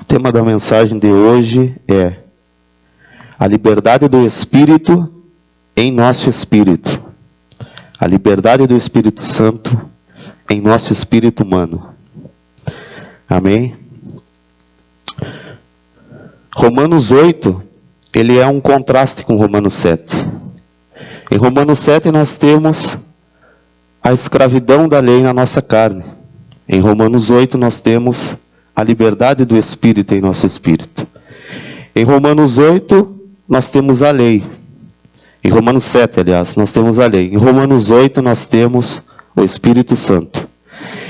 tema da mensagem de hoje é a liberdade do Espírito em nosso espírito. A liberdade do Espírito Santo em nosso espírito humano. Amém? Romanos 8, ele é um contraste com Romanos 7. Em Romanos 7 nós temos a escravidão da lei na nossa carne. Em Romanos 8 nós temos a liberdade do Espírito em nosso espírito. Em Romanos 8 nós temos a lei. Em Romanos 7, aliás, nós temos a lei. Em Romanos 8 nós temos o Espírito Santo.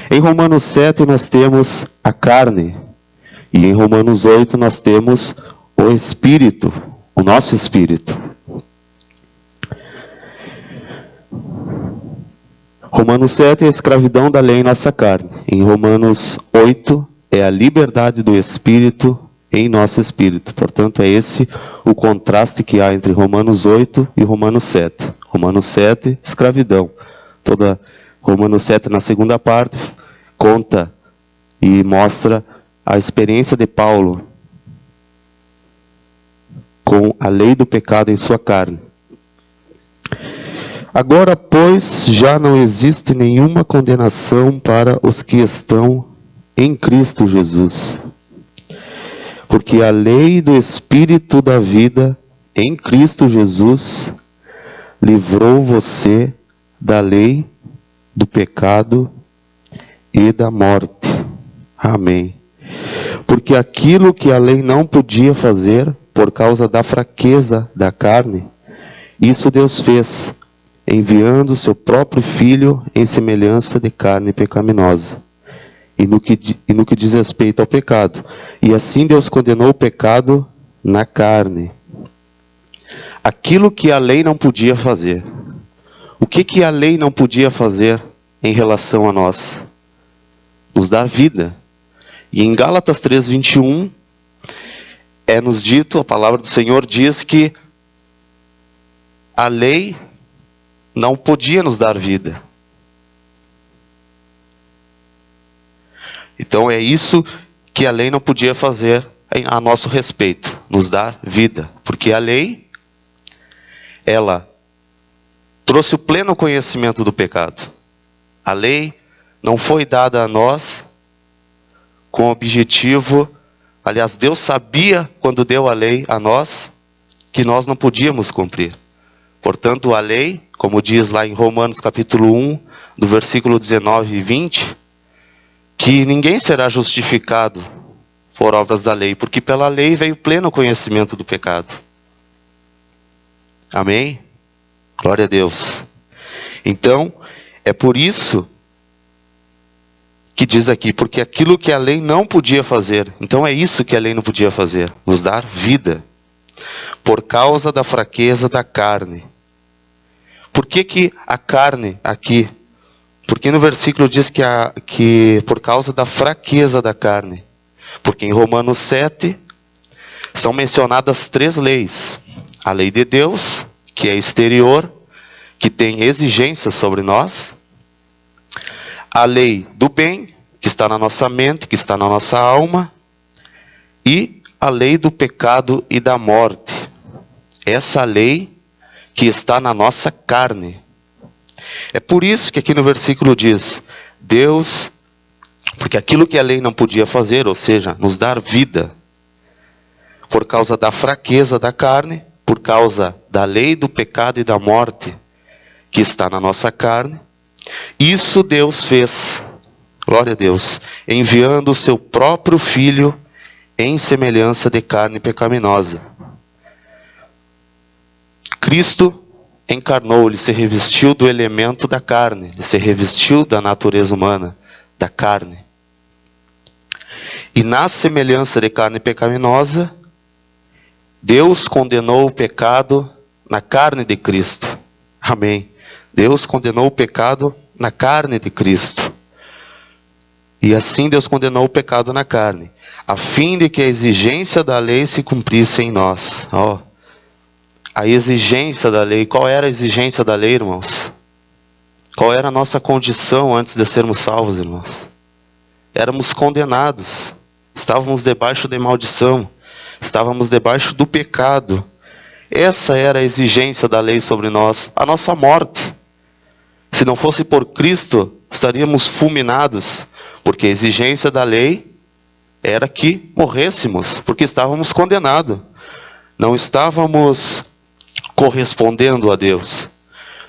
Em Romanos 7 nós temos a carne. E em Romanos 8 nós temos o Espírito, o nosso Espírito. Romanos 7 é a escravidão da lei em nossa carne. Em Romanos 8 é a liberdade do Espírito em nosso espírito. Portanto, é esse o contraste que há entre Romanos 8 e Romanos 7. Romanos 7, escravidão. Romanos 7, na segunda parte, conta e mostra a experiência de Paulo com a lei do pecado em sua carne. Agora, pois, já não existe nenhuma condenação para os que estão em Cristo Jesus. Porque a lei do Espírito da vida em Cristo Jesus livrou você da lei do pecado e da morte. Amém. Porque aquilo que a lei não podia fazer por causa da fraqueza da carne, isso Deus fez, enviando o seu próprio Filho em semelhança de carne pecaminosa. E no que diz respeito ao pecado. E assim Deus condenou o pecado na carne. Aquilo que a lei não podia fazer. O que a lei não podia fazer em relação a nós? Nos dar vida. E em Gálatas 3:21, nos dito, a palavra do Senhor diz que a lei não podia nos dar vida. Então é isso que a lei não podia fazer a nosso respeito, nos dar vida. Porque a lei, ela trouxe o pleno conhecimento do pecado. A lei não foi dada a nós com o objetivo, aliás, Deus sabia quando deu a lei a nós, que nós não podíamos cumprir. Portanto, a lei, como diz lá em Romanos capítulo 1, do versículo 19 e 20, que ninguém será justificado por obras da lei, porque pela lei veio pleno conhecimento do pecado. Amém? Glória a Deus. Então, é por isso que diz aqui, porque aquilo que a lei não podia fazer, então é isso que a lei não podia fazer, nos dar vida, por causa da fraqueza da carne. Por que a carne aqui? Porque no versículo diz que por causa da fraqueza da carne. Porque em Romanos 7 são mencionadas 3 leis. A lei de Deus, que é exterior, que tem exigências sobre nós. A lei do bem, que está na nossa mente, que está na nossa alma. E a lei do pecado e da morte. Essa lei que está na nossa carne. É por isso que aqui no versículo diz, Deus, porque aquilo que a lei não podia fazer, ou seja, nos dar vida, por causa da fraqueza da carne, por causa da lei do pecado e da morte, que está na nossa carne, isso Deus fez, glória a Deus, enviando o seu próprio Filho em semelhança de carne pecaminosa. Cristo encarnou, ele se revestiu do elemento da carne, ele se revestiu da natureza humana, da carne. E na semelhança de carne pecaminosa, Deus condenou o pecado na carne de Cristo. Amém. Deus condenou o pecado na carne de Cristo. E assim Deus condenou o pecado na carne, a fim de que a exigência da lei se cumprisse em nós. A exigência da lei. Qual era a exigência da lei, irmãos? Qual era a nossa condição antes de sermos salvos, irmãos? Éramos condenados. estávamos debaixo de maldição, estávamos debaixo do pecado. Essa era a exigência da lei sobre nós, a nossa morte. Se não fosse por Cristo, estaríamos fulminados, porque a exigência da lei era que morrêssemos, porque estávamos condenados. Não estávamos correspondendo a Deus.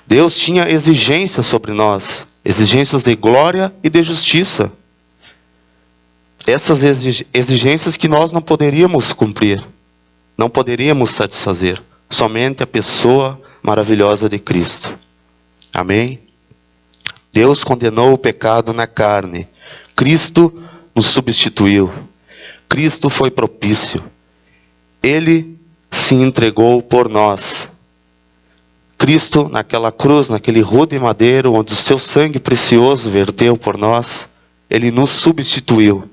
Deus tinha exigências sobre nós, exigências de glória e de justiça. Essas exigências que nós não poderíamos cumprir, não poderíamos satisfazer. Somente a pessoa maravilhosa de Cristo. Amém? Deus condenou o pecado na carne. Cristo nos substituiu. Cristo foi propício. Ele se entregou por nós. Cristo, naquela cruz, naquele rude madeiro, onde o seu sangue precioso verteu por nós, Ele nos substituiu.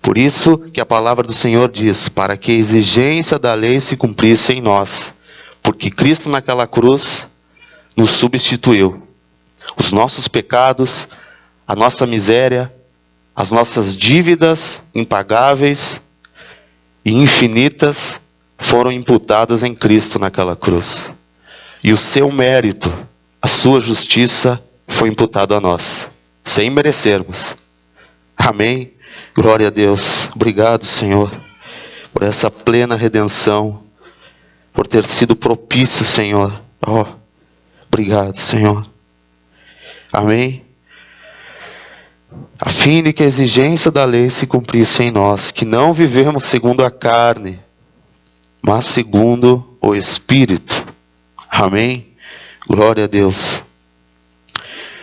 Por isso que a palavra do Senhor diz, para que a exigência da lei se cumprisse em nós. Porque Cristo naquela cruz nos substituiu. Os nossos pecados, a nossa miséria, as nossas dívidas impagáveis e infinitas foram imputadas em Cristo naquela cruz. E o seu mérito, a sua justiça foi imputado a nós, sem merecermos. Amém? Glória a Deus. Obrigado, Senhor, por essa plena redenção, por ter sido propício, Senhor. Oh, obrigado, Senhor. Amém? A fim de que a exigência da lei se cumprisse em nós, que não vivemos segundo a carne, mas segundo o Espírito. Amém? Glória a Deus.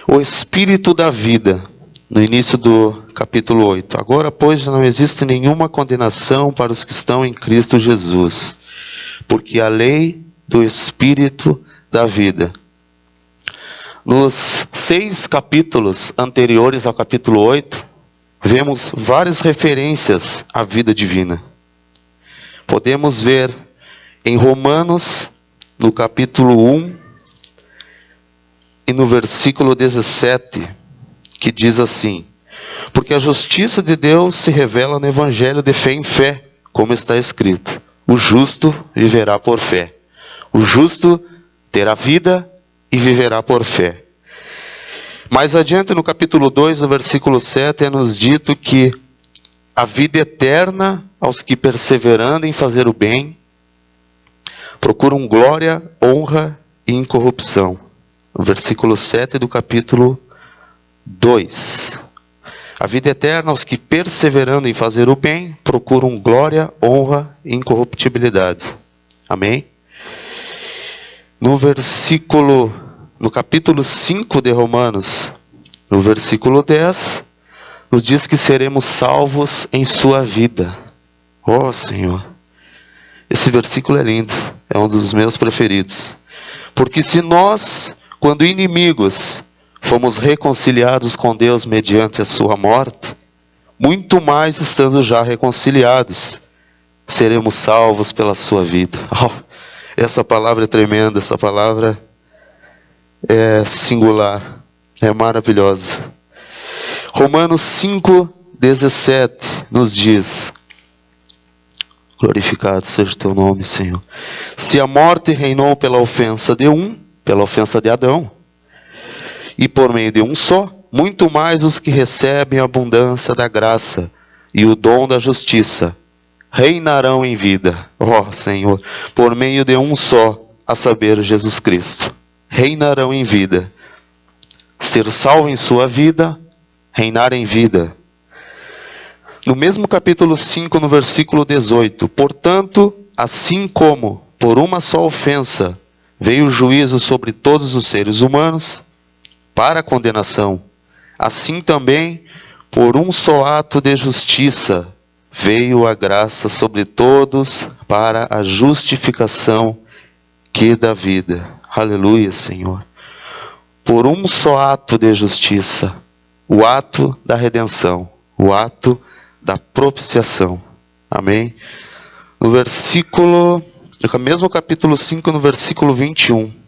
O Espírito da vida, no início do capítulo 8. Agora, pois, já não existe nenhuma condenação para os que estão em Cristo Jesus, porque a lei do Espírito da vida. Nos 6 capítulos anteriores ao capítulo 8, vemos várias referências à vida divina. Podemos ver em Romanos, no capítulo 1 e no versículo 17, que diz assim: porque a justiça de Deus se revela no evangelho de fé em fé, como está escrito, o justo viverá por fé. O justo terá vida e viverá por fé. Mais adiante no capítulo 2, no versículo 7, é nos dito que a vida eterna aos que perseverando em fazer o bem, procuram glória, honra e incorrupção. No versículo 7 do capítulo 2. A vida eterna aos que perseverando em fazer o bem, procuram glória, honra e incorruptibilidade. Amém? No capítulo 5 de Romanos, no versículo 10, nos diz que seremos salvos em sua vida. Oh, Senhor! Esse versículo é lindo, é um dos meus preferidos. Porque se nós, quando inimigos, fomos reconciliados com Deus mediante a sua morte, muito mais estando já reconciliados, seremos salvos pela sua vida. Oh, essa palavra é tremenda, essa palavra é singular, é maravilhosa. Romanos 5:17 nos diz: glorificado seja o teu nome, Senhor. Se a morte reinou pela ofensa de um, pela ofensa de Adão, e por meio de um só, muito mais os que recebem a abundância da graça e o dom da justiça reinarão em vida. Ó Senhor, por meio de um só, a saber, Jesus Cristo. Reinarão em vida. Ser salvo em sua vida, reinar em vida. No mesmo capítulo 5, no versículo 18. Portanto, assim como por uma só ofensa veio o juízo sobre todos os seres humanos, para a condenação, assim também, por um só ato de justiça, veio a graça sobre todos para a justificação que dá vida. Aleluia, Senhor. Por um só ato de justiça, o ato da redenção, o ato da propiciação. Amém? No mesmo capítulo 5, no versículo 21.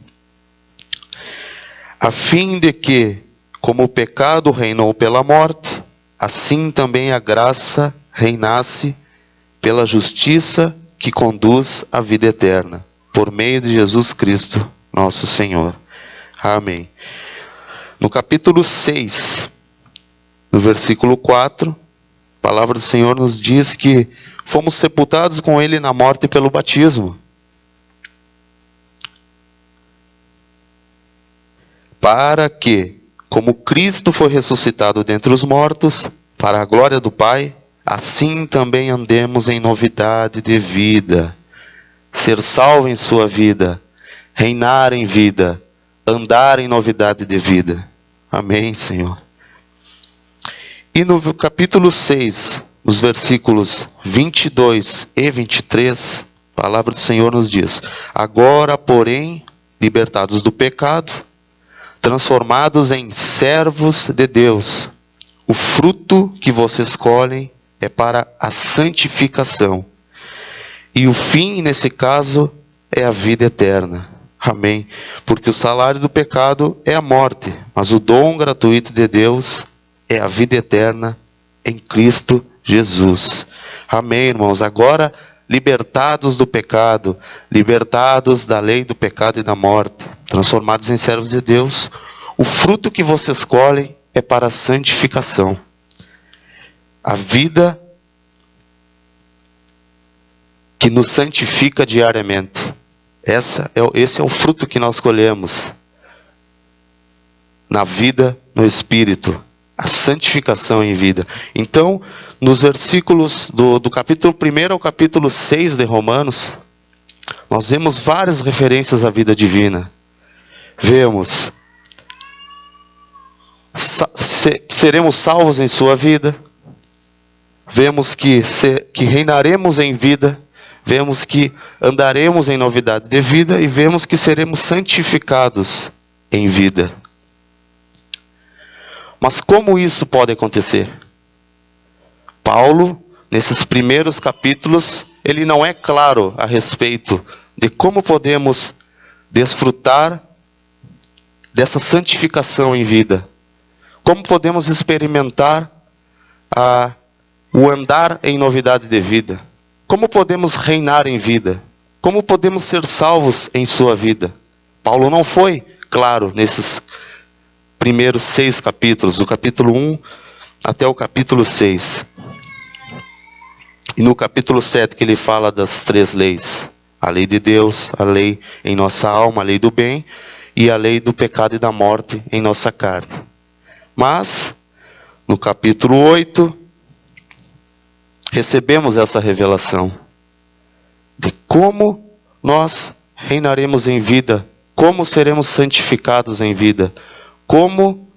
A fim de que, como o pecado reinou pela morte, assim também a graça reinasse pela justiça que conduz à vida eterna, por meio de Jesus Cristo, nosso Senhor. Amém. No capítulo 6, no versículo 4, a palavra do Senhor nos diz que fomos sepultados com Ele na morte pelo batismo, para que, como Cristo foi ressuscitado dentre os mortos, para a glória do Pai, assim também andemos em novidade de vida. Ser salvo em sua vida, reinar em vida, andar em novidade de vida. Amém, Senhor. E no capítulo 6, nos versículos 22 e 23, a palavra do Senhor nos diz: agora, porém, libertados do pecado, transformados em servos de Deus, o fruto que vocês colhem é para a santificação. E o fim, nesse caso, é a vida eterna. Amém. Porque o salário do pecado é a morte, mas o dom gratuito de Deus é a vida eterna em Cristo Jesus. Amém, irmãos. Agora, libertados do pecado, libertados da lei do pecado e da morte, transformados em servos de Deus, o fruto que vocês colhem é para a santificação. A vida que nos santifica diariamente. Esse é o fruto que nós colhemos na vida, no Espírito. A santificação em vida. Então, nos versículos do capítulo 1 ao capítulo 6 de Romanos, nós vemos várias referências à vida divina. Vemos seremos salvos em sua vida. Vemos que reinaremos em vida. Vemos que andaremos em novidade de vida. E vemos que seremos santificados em vida. Mas como isso pode acontecer? Paulo, nesses primeiros capítulos, ele não é claro a respeito de como podemos desfrutar dessa santificação em vida. Como podemos experimentar o andar em novidade de vida. Como podemos reinar em vida. Como podemos ser salvos em sua vida. Paulo não foi claro nesses primeiros 6 capítulos, do capítulo 1 até o capítulo 6. E no capítulo 7 que ele fala das 3 leis. A lei de Deus, a lei em nossa alma, a lei do bem, e a lei do pecado e da morte em nossa carne. Mas, no capítulo 8, recebemos essa revelação de como nós reinaremos em vida, como seremos santificados em vida, como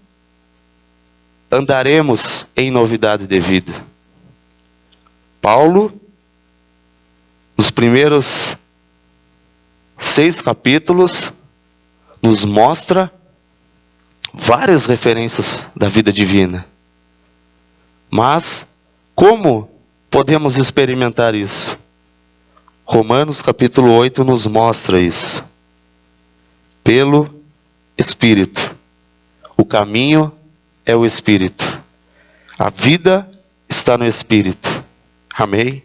andaremos em novidade de vida. Paulo, nos primeiros 6 capítulos, nos mostra várias referências da vida divina. Mas, como podemos experimentar isso? Romanos capítulo 8 nos mostra isso. Pelo Espírito. O caminho é o Espírito. A vida está no Espírito. Amém?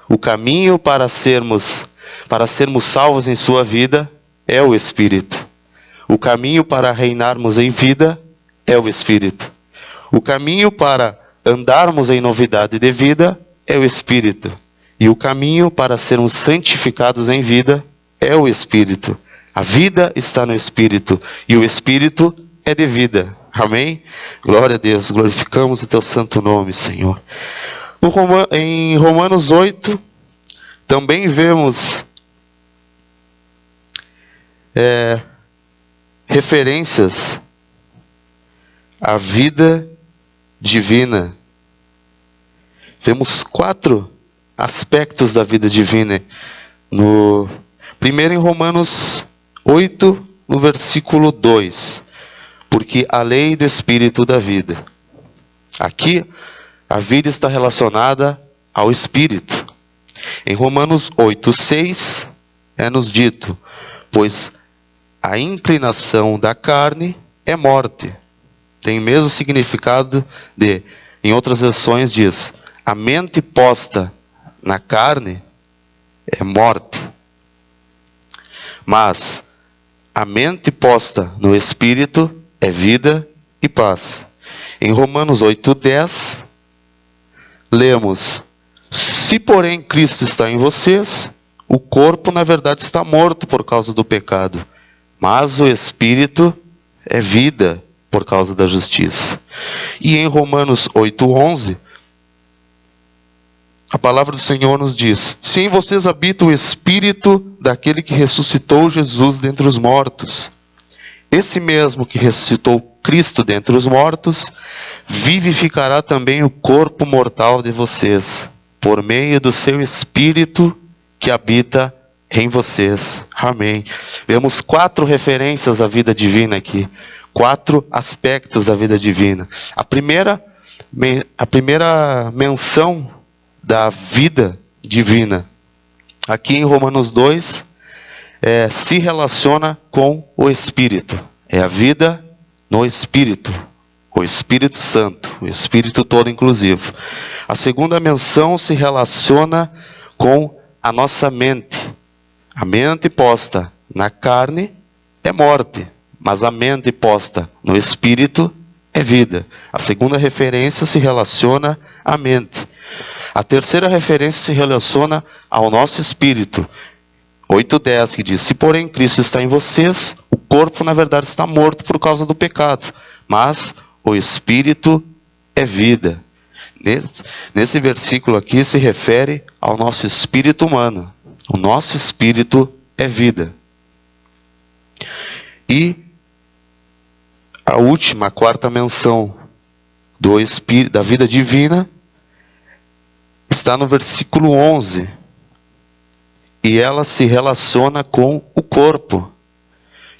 O caminho para sermos salvos em sua vida é o Espírito. O caminho para reinarmos em vida é o Espírito. O caminho para andarmos em novidade de vida é o Espírito. E o caminho para sermos santificados em vida é o Espírito. A vida está no Espírito. E o Espírito é de vida. Amém? Glória a Deus. Glorificamos o teu santo nome, Senhor. Em Romanos 8, também vemos referências à vida divina. Vemos 4 aspectos da vida divina. Primeiro em Romanos 8, no versículo 2. Porque a lei do Espírito da vida. Aqui, a vida está relacionada ao Espírito. Em Romanos 8, 6, nos dito: pois a inclinação da carne é morte. Tem o mesmo significado de Em outras versões diz: a mente posta na carne é morte, mas a mente posta no Espírito é vida e paz. Em Romanos 8:10, lemos: se porém Cristo está em vocês, o corpo na verdade está morto por causa do pecado, mas o Espírito é vida por causa da justiça. E em Romanos 8:11, a palavra do Senhor nos diz: se em vocês habita o Espírito daquele que ressuscitou Jesus dentre os mortos, esse mesmo que ressuscitou Cristo dentre os mortos, vivificará também o corpo mortal de vocês, por meio do seu Espírito que habita em vocês. Amém. Vemos 4 referências à vida divina aqui. 4 aspectos da vida divina. A primeira menção da vida divina, aqui em Romanos 2, se relaciona com o Espírito. É a vida no Espírito, o Espírito Santo, o Espírito todo inclusivo. A segunda menção se relaciona com a nossa mente. A mente posta na carne é morte, mas a mente posta no Espírito é vida. A segunda referência se relaciona à mente. A terceira referência se relaciona ao nosso espírito. 8:10, que diz: se porém Cristo está em vocês, o corpo na verdade está morto por causa do pecado, mas o Espírito é vida. Nesse versículo aqui se refere ao nosso espírito humano. O nosso espírito é vida. E a última, a quarta menção do espírito, da vida divina, está no versículo 11. E ela se relaciona com o corpo,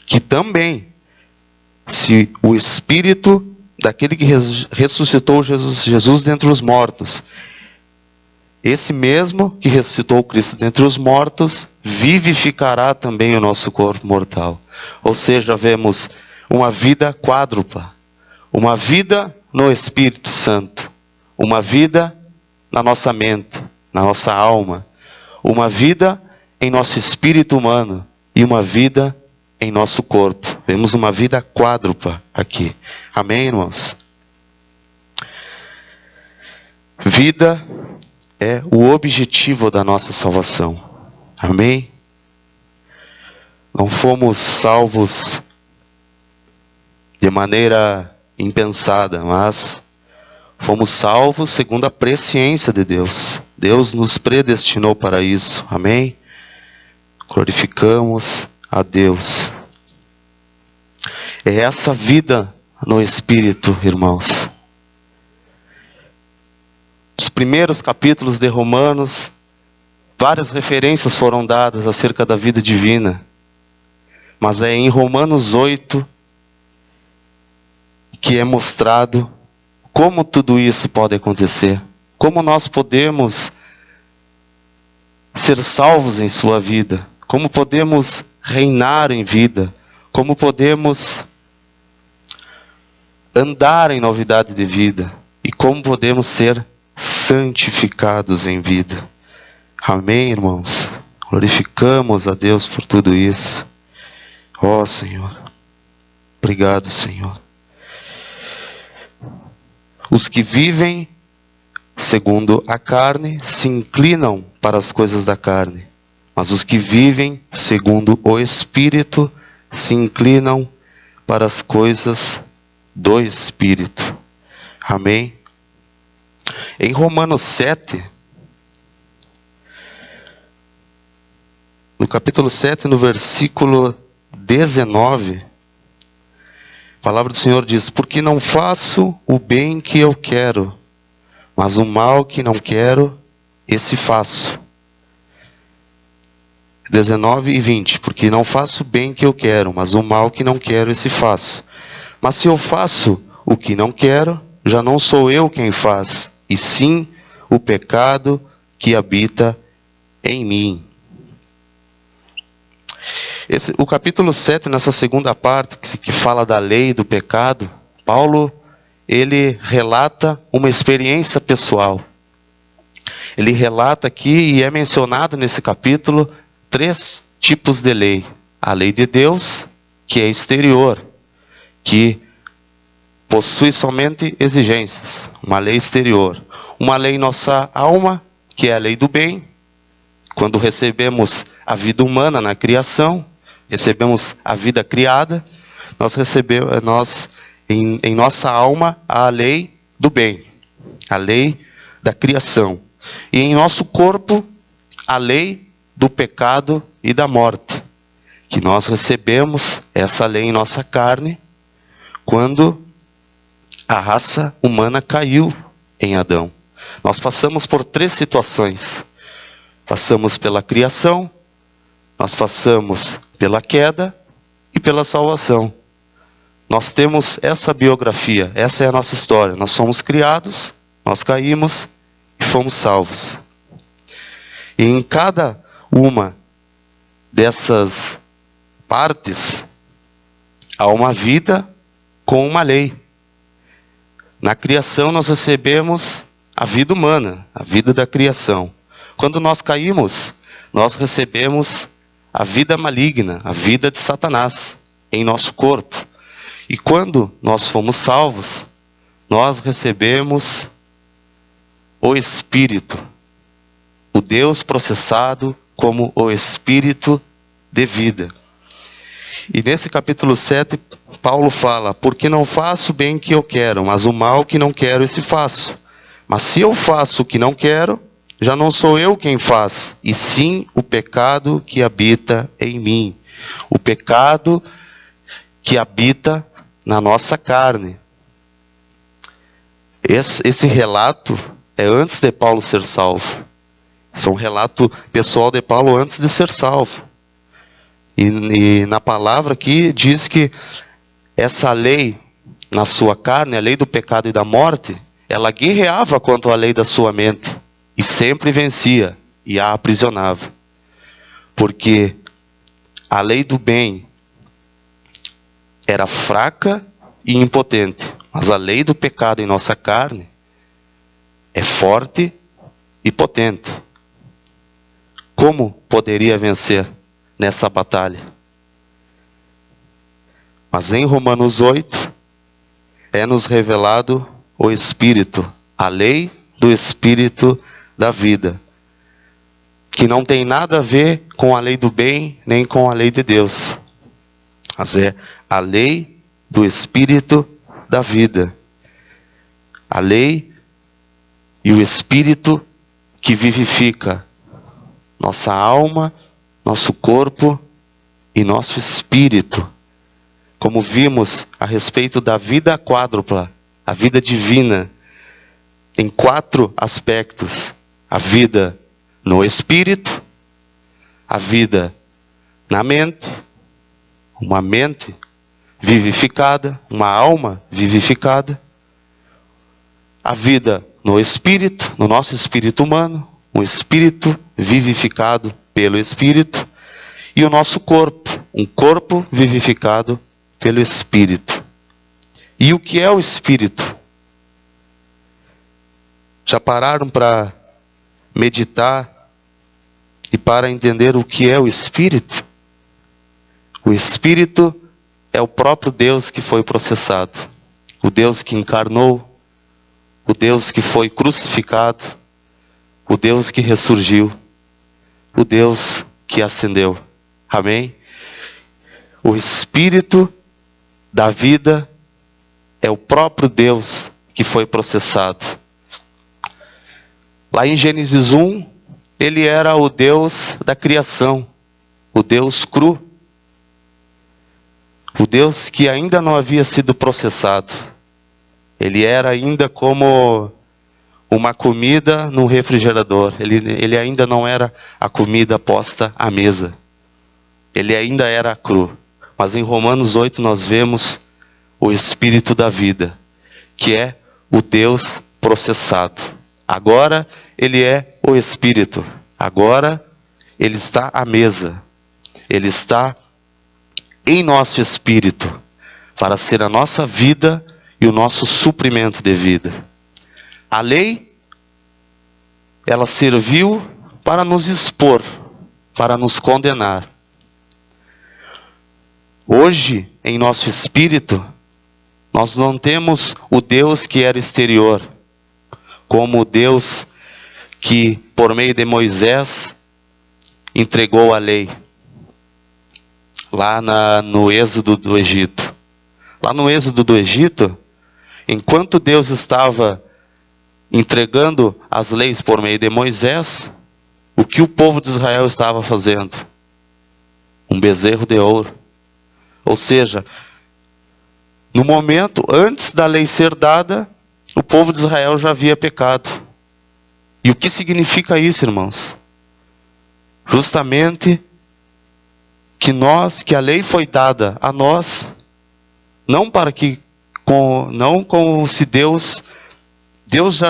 que também, se o Espírito daquele que ressuscitou Jesus dentre os mortos, esse mesmo que ressuscitou Cristo dentre os mortos, vivificará também o nosso corpo mortal. Ou seja, vemos uma vida quádrupla, uma vida no Espírito Santo, uma vida na nossa mente, na nossa alma, uma vida em nosso espírito humano e uma vida em nosso corpo. Vemos uma vida quádrupla aqui. Amém, irmãos? Vida é o objetivo da nossa salvação. Amém? Não fomos salvos de maneira impensada, mas fomos salvos segundo a presciência de Deus. Deus nos predestinou para isso. Amém? Glorificamos a Deus. É essa vida no Espírito, irmãos. Os primeiros capítulos de Romanos, várias referências foram dadas acerca da vida divina. Mas é em Romanos 8 que é mostrado como tudo isso pode acontecer. Como nós podemos ser salvos em sua vida. Como podemos reinar em vida. Como podemos andar em novidade de vida. E como podemos ser santificados em vida. Amém, irmãos? Glorificamos a Deus por tudo isso. Ó Senhor. Obrigado, Senhor. Os que vivem segundo a carne se inclinam para as coisas da carne, mas os que vivem segundo o Espírito se inclinam para as coisas do Espírito. Amém? Em Romanos 7, no capítulo 7, no versículo 19, a palavra do Senhor diz: porque não faço o bem que eu quero, mas o mal que não quero, esse faço. 19 e 20. Porque não faço o bem que eu quero, mas o mal que não quero, esse faço. Mas se eu faço o que não quero, já não sou eu quem faz, e sim o pecado que habita em mim. O capítulo 7, nessa segunda parte, que fala da lei e do pecado, Paulo, ele relata uma experiência pessoal. Ele relata aqui, e é mencionado nesse capítulo, 3 tipos de lei. A lei de Deus, que é exterior, que possui somente exigências, uma lei exterior. Uma lei em nossa alma, que é a lei do bem. Quando recebemos a vida humana na criação, recebemos a vida criada, nós recebemos em nossa alma a lei do bem, a lei da criação. E em nosso corpo, a lei do pecado e da morte, que nós recebemos essa lei em nossa carne, quando a raça humana caiu em Adão. Nós passamos por 3 situações. Passamos pela criação, nós passamos pela queda e pela salvação. Nós temos essa biografia, essa é a nossa história. Nós somos criados, nós caímos e fomos salvos. E em cada uma dessas partes, há uma vida com uma lei. Na criação nós recebemos a vida humana, a vida da criação. Quando nós caímos, nós recebemos a vida maligna, a vida de Satanás em nosso corpo. E quando nós fomos salvos, nós recebemos o Espírito, o Deus processado como o Espírito de vida. E nesse capítulo 7, Paulo fala: porque não faço o bem que eu quero, mas o mal que não quero, esse faço. Mas se eu faço o que não quero, já não sou eu quem faz, e sim o pecado que habita em mim. O pecado que habita na nossa carne. Esse relato é antes de Paulo ser salvo. Esse é um relato pessoal de Paulo antes de ser salvo. E na palavra aqui diz que essa lei na sua carne, a lei do pecado e da morte, ela guerreava contra a lei da sua mente. E sempre vencia e a aprisionava. Porque a lei do bem era fraca e impotente. Mas a lei do pecado em nossa carne é forte e potente. Como poderia vencer nessa batalha? Mas em Romanos 8, é nos revelado o Espírito, a lei do Espírito da vida, que não tem nada a ver com a lei do bem, nem com a lei de Deus, mas é a lei do Espírito da vida, a lei e o Espírito que vivifica nossa alma, nosso corpo e nosso espírito. Como vimos a respeito da vida quádrupla, a vida divina, em 4 aspectos: a vida no espírito, a vida na mente, uma mente vivificada, uma alma vivificada, a vida no espírito, no nosso espírito humano, um espírito vivificado pelo Espírito, e o nosso corpo, um corpo vivificado pelo Espírito. E o que é o Espírito? Já pararam para meditar e para entender o que é o Espírito? O Espírito é o próprio Deus que foi processado, o Deus que encarnou, o Deus que foi crucificado, o Deus que ressurgiu, o Deus que ascendeu. Amém? O Espírito da vida é o próprio Deus que foi processado. Lá em Gênesis 1, ele era o Deus da criação, o Deus cru, o Deus que ainda não havia sido processado. Ele era ainda como uma comida no refrigerador. Ele ainda não era a comida posta à mesa. Ele ainda era cru. Mas em Romanos 8 nós vemos o Espírito da vida, que é o Deus processado. Agora ele é o Espírito. Agora ele está à mesa. Ele está em nosso espírito, para ser a nossa vida e o nosso suprimento de vida. A lei, ela serviu para nos expor, para nos condenar. Hoje, em nosso espírito, nós não temos o Deus que era exterior, como o Deus que, por meio de Moisés, entregou a lei, lá no êxodo do Egito. Lá no êxodo do Egito, enquanto Deus estava entregando as leis por meio de Moisés, o que o povo de Israel estava fazendo? Um bezerro de ouro. Ou seja, no momento antes da lei ser dada, o povo de Israel já havia pecado. E o que significa isso, irmãos? Justamente que a lei foi dada a nós, não para que, não como se Deus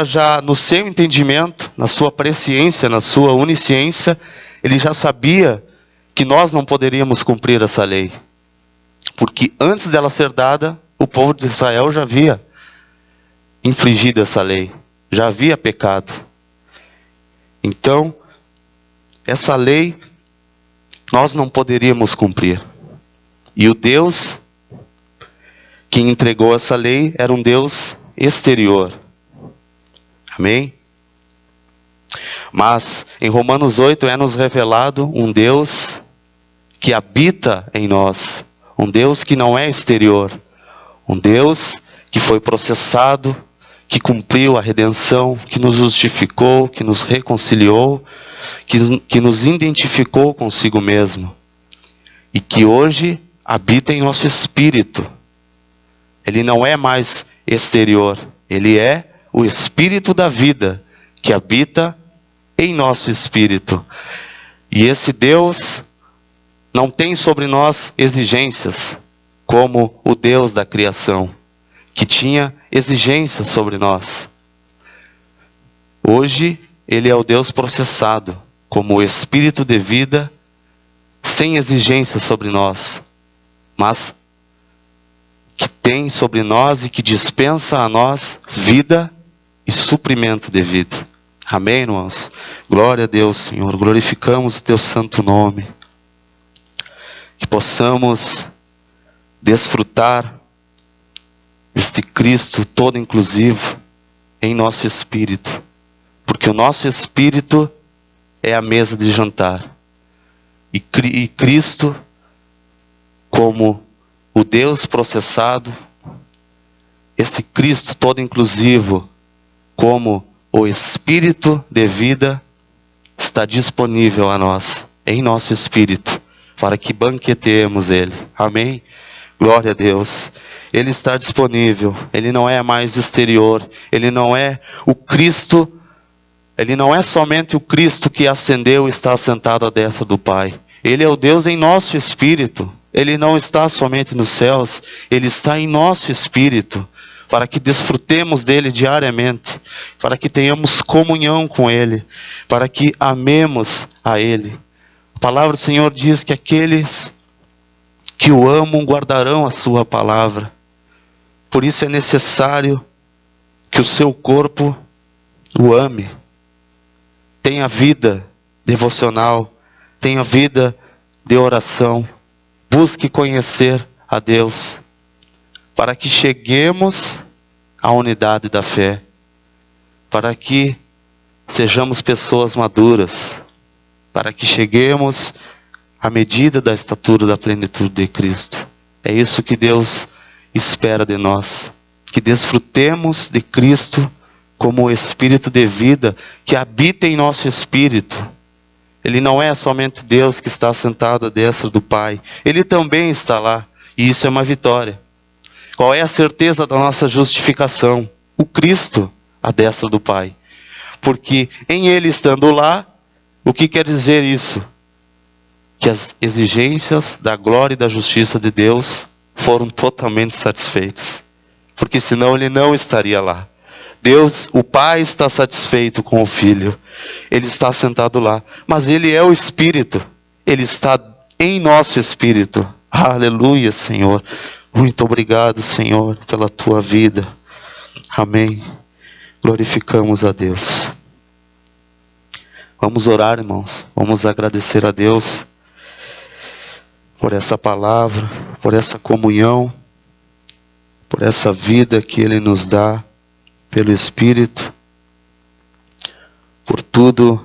já no seu entendimento, na sua presciência, na sua onisciência, Ele já sabia que nós não poderíamos cumprir essa lei. Porque antes dela ser dada, o povo de Israel já havia infringido essa lei, já havia pecado. Então, essa lei nós não poderíamos cumprir. E o Deus que entregou essa lei era um Deus exterior. Amém? Mas em Romanos 8 é nos revelado um Deus que habita em nós. Um Deus que não é exterior. Um Deus que foi processado, que cumpriu a redenção, que nos justificou, que nos reconciliou, que nos identificou consigo mesmo. E que hoje habita em nosso espírito. Ele não é mais exterior. Ele é o Espírito da vida que habita em nosso espírito. E esse Deus não tem sobre nós exigências, como o Deus da criação, que tinha exigências sobre nós. Hoje, Ele é o Deus processado, como o Espírito de vida, sem exigências sobre nós, mas que tem sobre nós e que dispensa a nós vida e suprimento de vida. Amém, irmãos? Glória a Deus, Senhor. Glorificamos o Teu santo nome. Que possamos desfrutar deste Cristo todo inclusivo em nosso espírito. Porque o nosso espírito é a mesa de jantar. E Cristo, como o Deus processado, esse Cristo todo inclusivo, como o Espírito de vida, está disponível a nós, em nosso espírito, para que banqueteemos Ele. Amém? Glória a Deus. Ele está disponível. Ele não é mais exterior. Ele não é o Cristo. Ele não é somente o Cristo que ascendeu e está assentado à destra do Pai. Ele é o Deus em nosso espírito. Ele não está somente nos céus. Ele está em nosso espírito. Para que desfrutemos dele diariamente. Para que tenhamos comunhão com Ele. Para que amemos a Ele. A palavra do Senhor diz que aqueles que o amam guardarão a sua palavra. Por isso é necessário que o seu corpo o ame. Tenha vida devocional. Tenha vida de oração. Busque conhecer a Deus. Para que cheguemos à unidade da fé. Para que sejamos pessoas maduras. Para que cheguemos à medida da estatura da plenitude de Cristo. É isso que Deus espera de nós. Que desfrutemos de Cristo como o Espírito de vida que habita em nosso espírito. Ele não é somente Deus que está sentado à destra do Pai. Ele também está lá. E isso é uma vitória. Qual é a certeza da nossa justificação? O Cristo à destra do Pai. Porque em Ele estando lá, o que quer dizer isso? Que as exigências da glória e da justiça de Deus foram totalmente satisfeitas. Porque senão Ele não estaria lá. Deus, o Pai, está satisfeito com o Filho. Ele está sentado lá. Mas Ele é o Espírito. Ele está em nosso espírito. Aleluia, Senhor. Muito obrigado, Senhor, pela tua vida. Amém. Glorificamos a Deus. Vamos orar, irmãos. Vamos agradecer a Deus por essa palavra, por essa comunhão, por essa vida que Ele nos dá, pelo Espírito, por tudo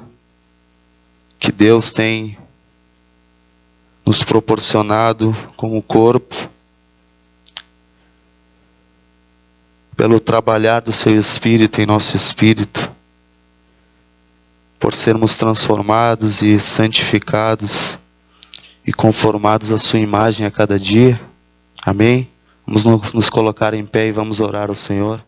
que Deus tem nos proporcionado como corpo, pelo trabalhar do Seu Espírito em nosso espírito, por sermos transformados e santificados e conformados à Sua imagem a cada dia. Amém? Vamos nos colocar em pé e vamos orar ao Senhor.